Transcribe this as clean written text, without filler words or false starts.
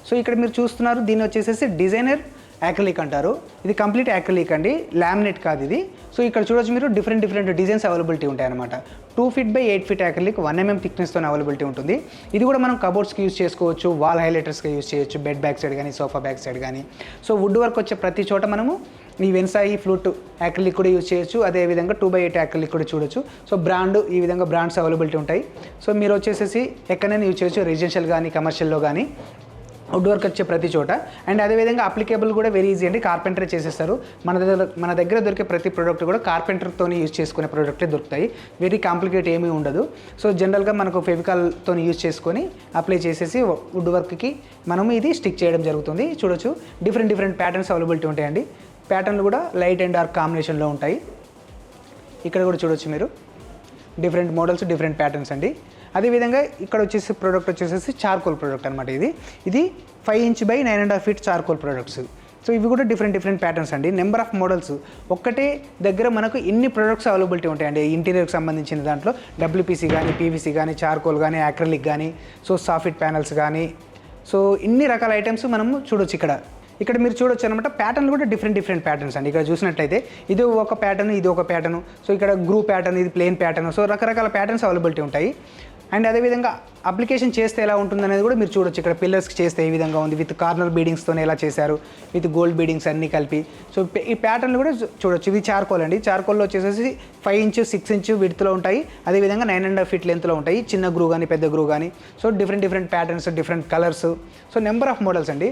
So ఇక్కడ మీరు చూస్తున్నారు, దీన్ని వచ్చేసేసి డిజైనర్ యాక్రిలిక్ అంటారు. ఇది కంప్లీట్ యాక్రిలిక్ అండి, లామినేట్ కాదు ఇది. సో ఇక్కడ చూడొచ్చు మీరు డిఫరెంట్ డిజైన్స్ అవైలబిలిటీ ఉంటాయి అనమాట. 2 feet by 8 feet acrylic 1 mm థిక్నెస్తో అవైలబిలిటీ ఉంటుంది. ఇది కూడా మనం కబోర్డ్స్కి యూస్ చేసుకోవచ్చు, వాల్ హైలైటర్స్గా యూస్ చేయొచ్చు, బెడ్ బ్యాక్ సైడ్ కానీ సోఫా బ్యాక్ సైడ్ కానీ. సో వుడ్ వర్క్ వచ్చే ప్రతి చోట మనము ఈ వెన్సాయి ఫ్లూట్ యాక్రిలిక్ కూడా యూస్ చేయొచ్చు. అదేవిధంగా 2x8 యాక్రిలిక్ కూడా చూడొచ్చు. సో ఈ విధంగా బ్రాండ్స్ అవైలబిలిటీ ఉంటాయి. సో మీరు వచ్చేసేసి ఎక్కడైనా యూజ్ చేయొచ్చు, రెసిడెన్షియల్ కానీ కమర్షియల్లో కానీ వుడ్ వర్క్ వచ్చే ప్రతి చోట. అండ్ అదేవిధంగా అప్లికేబుల్ కూడా వెరీ ఈజీ అండి, కార్పెంటరే చేసేస్తారు. మన దగ్గర దొరికే ప్రతి ప్రోడక్ట్ కూడా కార్పెంటర్తో యూజ్ చేసుకునే ప్రోడక్టే దొరుకుతాయి, వెరీ కాంప్లికేట్ ఏమీ ఉండదు. సో జనరల్గా మనకు ఫెవికాల్తో యూజ్ చేసుకొని అప్లై చేసేసి వుడ్ వర్క్కి మనము ఇది స్టిక్ చేయడం జరుగుతుంది. చూడొచ్చు డిఫరెంట్ ప్యాటర్న్స్ అవైలబిలిటీ ఉంటాయండి. ప్యాటర్న్లు కూడా లైట్ అండ్ డార్క్ కాంబినేషన్లో ఉంటాయి. ఇక్కడ కూడా చూడొచ్చు మీరు డిఫరెంట్ మోడల్స్, డిఫరెంట్ ప్యాటర్న్స్ అండి. అదేవిధంగా ఇక్కడ వచ్చేసి ప్రోడక్ట్ వచ్చేసి చార్కోల్ ప్రోడక్ట్ అనమాట. ఇది 5 inch by 9.5 feet charcoal products. So ఇవి కూడా డిఫరెంట్ ప్యాటర్న్స్ అండి. నెంబర్ ఆఫ్ మోడల్స్ ఒక్కటే దగ్గర మనకు ఇన్ని ప్రొడక్ట్స్ అవైలబిలిటీ ఉంటాయండి. ఇంటీరియర్కి సంబంధించిన దాంట్లో డబ్ల్యూపీసీ కానీ, పీవీసీ కానీ, చార్కోల్ కానీ, యాక్రిలిక్ కానీ, సో సాఫిట్ ప్యానల్స్ కానీ, సో ఇన్ని రకాల ఐటమ్స్ మనము చూడొచ్చు. ఇక్కడ మీరు చూడొచ్చు అనమాట. ప్యాటర్న్లు కూడా డిఫరెంట్ ప్యాటర్న్స్ అండి. ఇక్కడ చూసినట్లయితే ఇది ఒక ప్యాటర్న్, ఇది ఒక ప్యాటర్న్. సో ఇక్కడ గ్రూ ప్యాటర్న్, ఇది ప్లెయిన్ ప్యాటర్న్. సో రకరకాల ప్యాటర్న్స్ అవైలబిలిటీ ఉంటాయి. అండ్ అదేవిధంగా అప్లికేషన్ చేస్తే ఎలా ఉంటుందనేది కూడా మీరు చూడొచ్చు. ఇక్కడ పిల్లర్స్కి చేస్తే ఏ విధంగా ఉంది, విత్ కార్నర్ బీడింగ్స్తో ఎలా చేశారు, విత్ గోల్డ్ బీడింగ్స్ అన్నీ కలిపి. సో ఈ ప్యాటర్న్లు కూడా చూడొచ్చు. ఇది చార్కోల్ అండి. చార్కోల్లో వచ్చేసి 5 inch 6 inch విడ్త్లో ఉంటాయి. అదేవిధంగా 9.5 feet లెంత్లో ఉంటాయి, చిన్న గ్రూ కానీ పెద్ద గ్రూ కానీ. So different patterns, different colours. So number of models అండి.